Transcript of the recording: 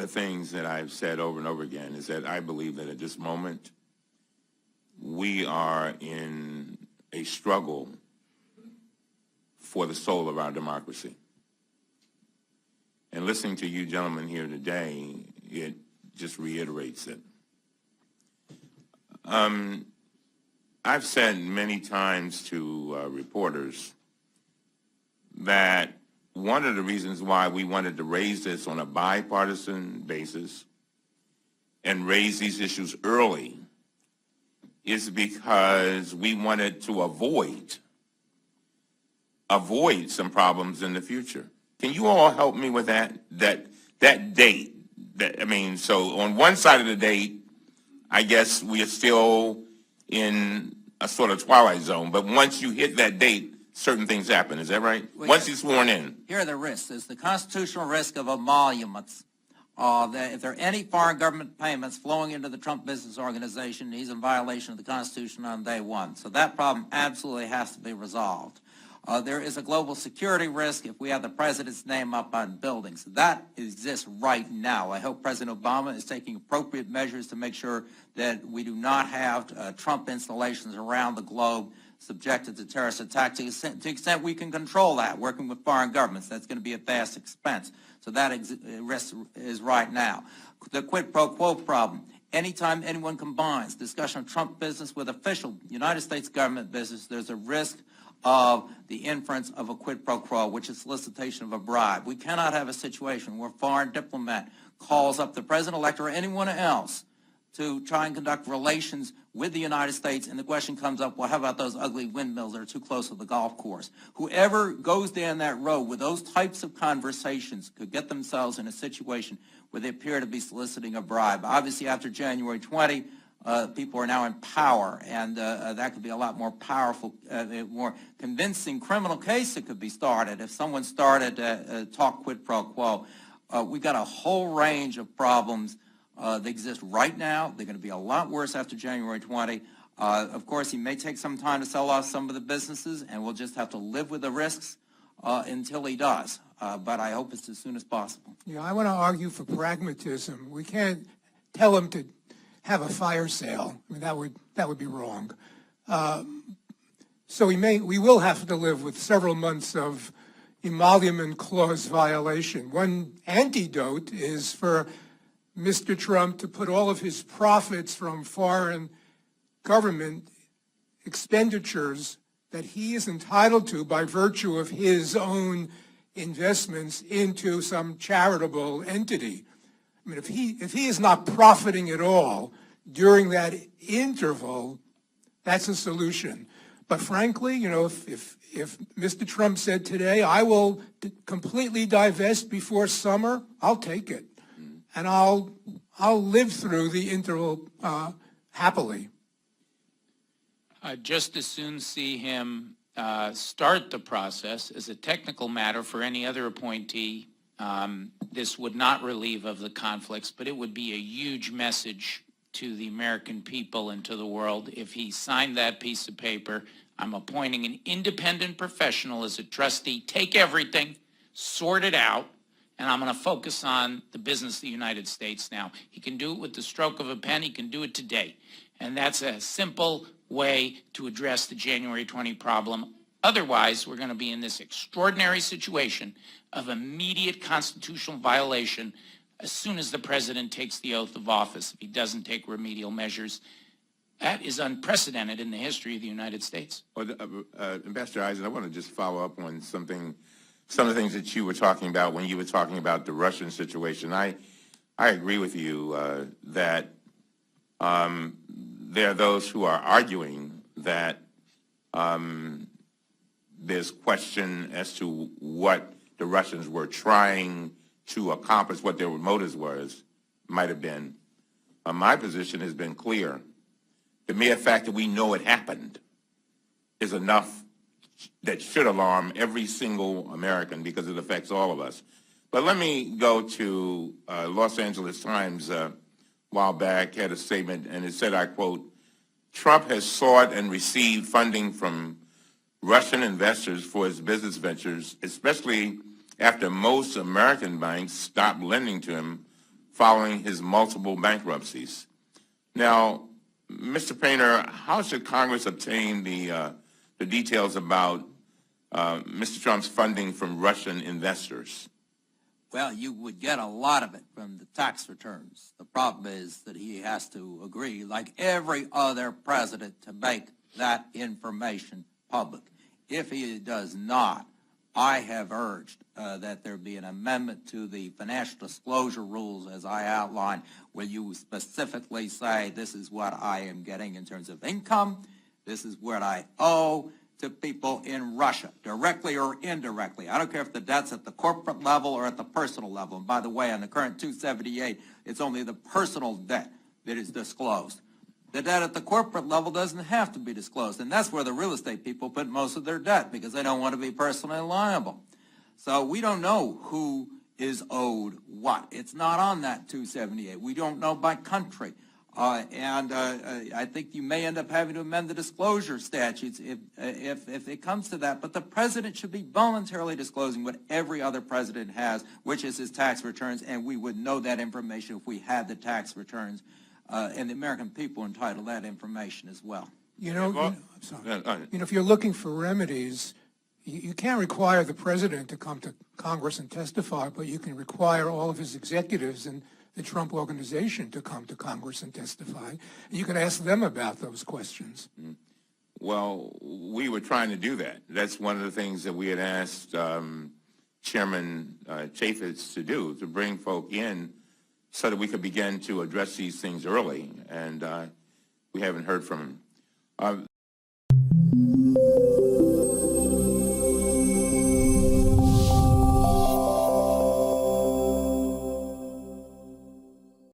the things that I've said over and over again is that I believe that at this moment we are in a struggle for the soul of our democracy. And listening to you gentlemen here today, it just reiterates it. I've said many times to reporters that one of the reasons why we wanted to raise this on a bipartisan basis and raise these issues early is because we wanted to avoid some problems in the future. Can you all help me with that date? So on one side of the date, I guess we are still in a sort of twilight zone, but once you hit that date, certain things happen. Is that right? Well, once you're sworn in. Here are the risks. There's the constitutional risk of emoluments. That if there are any foreign government payments flowing into the Trump Business Organization, he's in violation of the Constitution on day one. So that problem absolutely has to be resolved. There is a global security risk if we have the president's name up on buildings. That exists right now. I hope President Obama is taking appropriate measures to make sure that we do not have Trump installations around the globe subjected to terrorist attacks. To the extent we can control that, working with foreign governments, that's going to be a vast expense. So that risk is right now. The quid pro quo problem. Anytime anyone combines discussion of Trump business with official United States government business, there's a risk of the inference of a quid pro quo, which is solicitation of a bribe. We cannot have a situation where a foreign diplomat calls up the president-elect or anyone else to try and conduct relations with the United States, and the question comes up, well, how about those ugly windmills that are too close to the golf course? Whoever goes down that road with those types of conversations could get themselves in a situation where they appear to be soliciting a bribe. Obviously, after January 20, people are now in power, and that could be a lot more powerful, more convincing criminal case that could be started if someone started to talk quid pro quo. We've got a whole range of problems that exist right now. They're going to be a lot worse after January 20. Of course, he may take some time to sell off some of the businesses, and we'll just have to live with the risks until he does. But I hope it's as soon as possible. Yeah, I want to argue for pragmatism. We can't tell him to have a fire sale. I mean, that would be wrong. So we will have to live with several months of emolument clause violation. One antidote is for Mr. Trump to put all of his profits from foreign government expenditures that he is entitled to by virtue of his own investments into some charitable entity. I mean, if he is not profiting at all during that interval, that's a solution. But frankly, you know, if Mr. Trump said today, I will completely divest before summer, I'll take it. And I'll live through the interval happily. I'd just as soon see him start the process. As a technical matter for any other appointee, this would not relieve of the conflicts, but it would be a huge message to the American people and to the world if he signed that piece of paper. I'm appointing an independent professional as a trustee. Take everything, sort it out, and I'm going to focus on the business of the United States now. He can do it with the stroke of a pen. He can do it today. And that's a simple way to address the January 20 problem. Otherwise, we're going to be in this extraordinary situation of immediate constitutional violation as soon as the president takes the oath of office, if he doesn't take remedial measures. That is unprecedented in the history of the United States. Well, Ambassador Eisen, I want to just follow up on some of the things that you were talking about when you were talking about the Russian situation. I agree with you that there are those who are arguing that there's question as to what the Russians were trying to accomplish, what their motives might have been. My position has been clear. The mere fact that we know it happened is enough that should alarm every single American because it affects all of us. But let me go to Los Angeles Times a while back had a statement, and it said, I quote, Trump has sought and received funding from Russian investors for his business ventures, especially after most American banks stopped lending to him following his multiple bankruptcies. Now, Mr. Painter, how should Congress obtain the details about Mr. Trump's funding from Russian investors? Well, you would get a lot of it from the tax returns. The problem is that he has to agree, like every other president, to make that information public. If he does not, I have urged that there be an amendment to the financial disclosure rules as I outlined, where you specifically say this is what I am getting in terms of income, this is what I owe to people in Russia, directly or indirectly. I don't care if the debt's at the corporate level or at the personal level. And by the way, on the current 278, it's only the personal debt that is disclosed. The debt at the corporate level doesn't have to be disclosed, and that's where the real estate people put most of their debt because they don't want to be personally liable. So we don't know who is owed what. It's not on that 278. We don't know by country. I think you may end up having to amend the disclosure statutes if it comes to that. But the president should be voluntarily disclosing what every other president has, which is his tax returns, and we would know that information if we had the tax returns, and the American people entitled that information as well. I'm sorry. If you're looking for remedies, you can't require the president to come to Congress and testify, but you can require all of his executives and the Trump Organization to come to Congress and testify. You can ask them about those questions. Well, we were trying to do that. That's one of the things that we had asked Chairman Chaffetz to do, to bring folk in so that we could begin to address these things early, and we haven't heard from him.